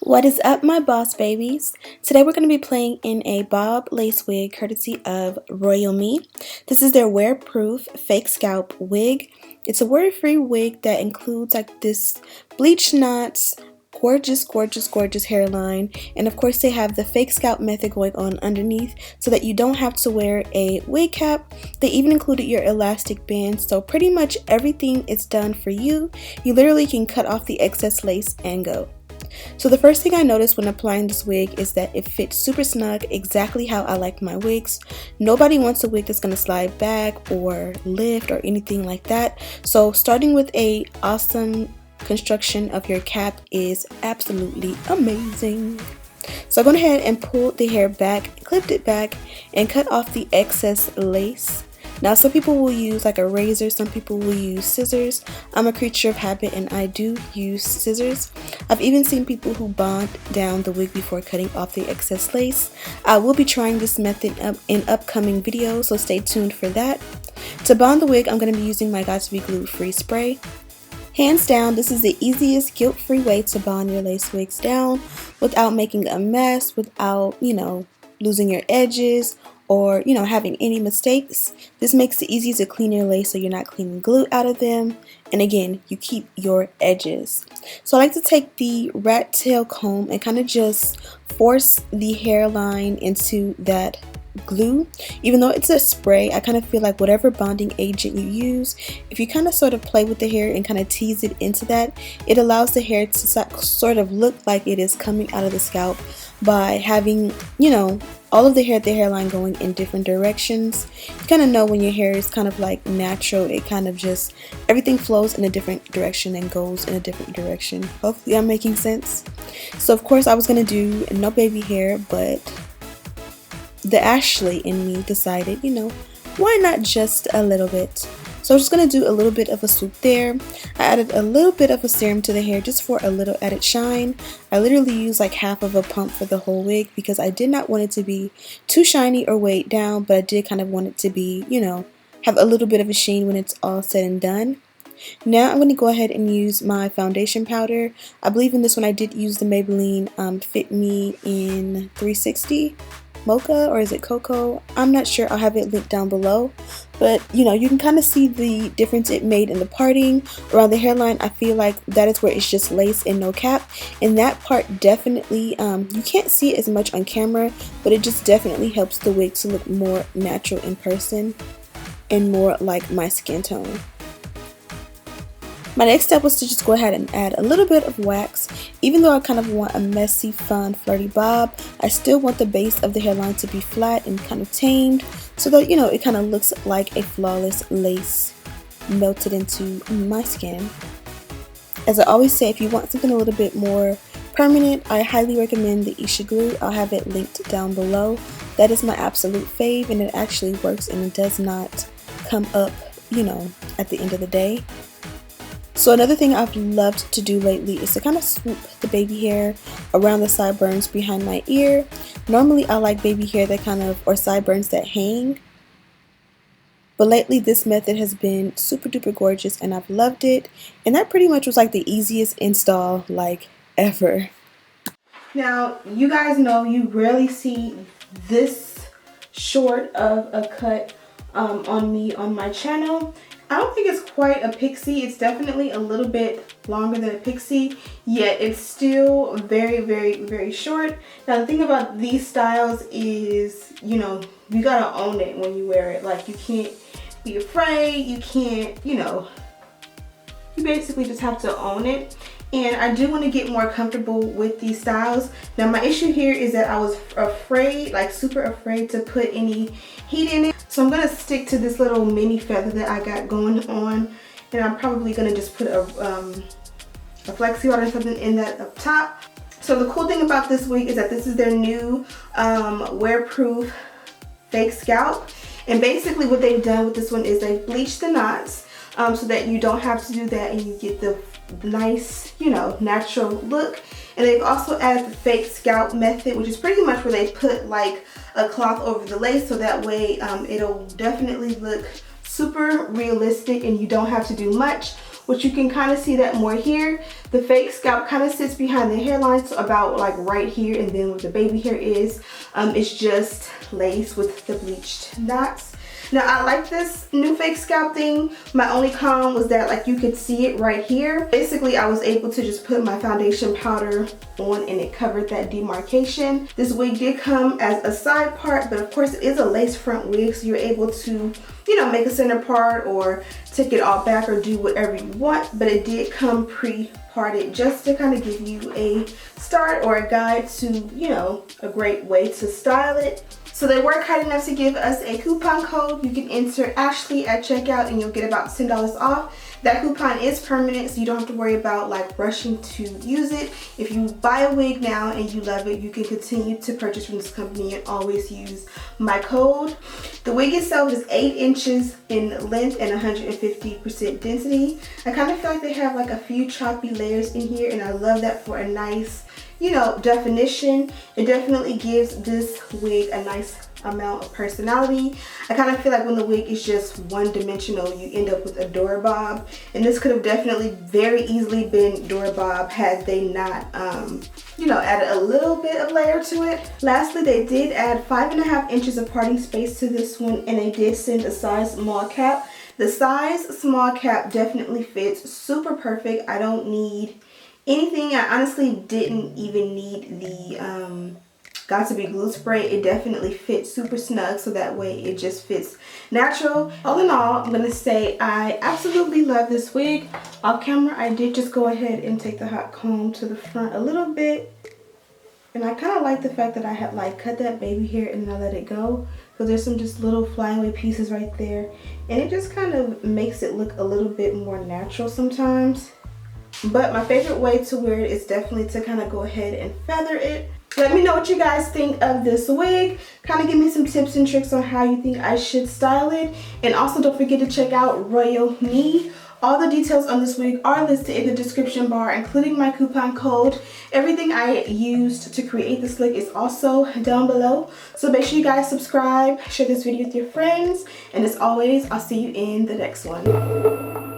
What is up, my boss babies? Today we're going to be playing in a bob lace wig courtesy of Royal Me. This is their Wearproof fake scalp wig. It's a worry-free wig that includes like this bleach knots, gorgeous hairline, and of course they have the fake scalp method going on underneath so that you don't have to wear a wig cap. They even included your elastic band, so pretty much everything is done for you. You literally can cut off the excess lace and go. So the first thing I noticed when applying this wig is that it fits super snug, exactly how I like my wigs. Nobody wants a wig that's going to slide back or lift or anything like that. So starting with a awesome construction of your cap is absolutely amazing. So I went ahead and pulled the hair back, clipped it back, and cut off the excess lace. Now some people will use like a razor, some people will use scissors. I'm a creature of habit and I do use scissors. I've even seen people who bond down the wig before cutting off the excess lace. I will be trying this method in upcoming videos, so stay tuned for that. To bond the wig, I'm going to be using my Got2b glue-free spray. Hands down, this is the easiest guilt-free way to bond your lace wigs down without making a mess, without, losing your edges or having any mistakes. This makes it easy to clean your lace so you're not cleaning glue out of them, and again, you keep your edges. So I like to take the rat tail comb and kind of just force the hairline into that glue. Even though it's a spray, I kind of feel like whatever bonding agent you use, if you kind of sort of play with the hair and kind of tease it into that, it allows the hair to sort of look like it is coming out of the scalp by having, all of the hair at the hairline going in different directions. You kind of know when your hair is kind of like natural, it kind of just, everything flows in a different direction and goes in a different direction. Hopefully I'm making sense. So of course I was going to do no baby hair, but the Ashley in me decided, why not just a little bit? So I'm just going to do a little bit of a swoop there. I added a little bit of a serum to the hair just for a little added shine. I literally used like half of a pump for the whole wig because I did not want it to be too shiny or weighed down, but I did kind of want it to be, have a little bit of a sheen when it's all said and done. Now I'm going to go ahead and use my foundation powder. I believe in this one I did use the Maybelline Fit Me in 360 Mocha, or is it Cocoa? I'm not sure. I'll have it linked down below. But you can kind of see the difference it made in the parting around the hairline. I feel like that is where it's just lace and no cap, and that part definitely you can't see it as much on camera, but it just definitely helps the wig to look more natural in person and more like my skin tone. My next step was to just go ahead and add a little bit of wax. Even though I kind of want a messy, fun, flirty bob, I still want the base of the hairline to be flat and kind of tamed so that, it kind of looks like a flawless lace melted into my skin. As I always say, if you want something a little bit more permanent, I highly recommend the Isha glue. I'll have it linked down below. That is my absolute fave, and it actually works and it does not come up, at the end of the day. So another thing I've loved to do lately is to kind of swoop the baby hair around the sideburns behind my ear. Normally I like baby hair that or sideburns that hang. But lately this method has been super duper gorgeous and I've loved it. And that pretty much was like the easiest install like ever. Now you guys know you rarely see this short of a cut on me on my channel. I don't think it's quite a pixie. It's definitely a little bit longer than a pixie, yet it's still very short. Now the thing about these styles is, you gotta own it when you wear it. Like, you can't be afraid, you can't, you basically just have to own it. And I do want to get more comfortable with these styles. Now my issue here is that I was afraid, like super afraid, to put any heat in it. So I'm going to stick to this little mini feather that I got going on. And I'm probably going to just put a flexi rod or something in that up top. So the cool thing about this wig is that this is their new Wearproof fake scalp. And basically what they've done with this one is they've bleached the knots so that you don't have to do that and you get the nice, natural look. And they've also added the fake scalp method, which is pretty much where they put like a cloth over the lace so that way it'll definitely look super realistic and you don't have to do much. which you can kind of see that more here. The fake scalp kind of sits behind the hairline, so about like right here, and then where the baby hair is, it's just lace with the bleached knots. Now I like this new fake scalp thing. My only con was that like you could see it right here. Basically I was able to just put my foundation powder on and it covered that demarcation. This wig did come as a side part, but of course it is a lace front wig, so you're able to, you know, make a center part or take it all back or do whatever you want, but it did come pre-parted just to kind of give you a start or a guide to, you know, a great way to style it. So they were kind enough to give us a coupon code. You can enter Ashley at checkout and you'll get about $10 off. That coupon is permanent, so you don't have to worry about like rushing to use it. If you buy a wig now and you love it, you can continue to purchase from this company and always use my code. The wig itself is 8 inches in length and 150% density. I kind of feel like they have like a few choppy layers in here, and I love that for a nice, you know, definition. It definitely gives this wig a nice amount of personality. I kind of feel like when the wig is just one dimensional, you end up with a Dora Bob, and this could have definitely very easily been Dora Bob had they not you know, added a little bit of layer to it. Lastly, they did add 5.5 inches of parting space to this one, and they did send a size small cap. The size small cap definitely fits super perfect. I don't need anything. I honestly didn't even need the Got to Be glue spray. It definitely fits super snug, so that way it just fits natural. All in all, I'm gonna say I absolutely love this wig. Off camera, I did just go ahead and take the hot comb to the front a little bit, and I kind of like the fact that I had like cut that baby hair and then I let it go, because there's some just little flying away pieces right there, and it just kind of makes it look a little bit more natural sometimes. But my favorite way to wear it is definitely to kind of go ahead and feather it. Let me know what you guys think of this wig. Kind of give me some tips and tricks on how you think I should style it. And also don't forget to check out Royal Me. All the details on this wig are listed in the description bar, including my coupon code. Everything I used to create this look is also down below. So make sure you guys subscribe, share this video with your friends, and as always, I'll see you in the next one.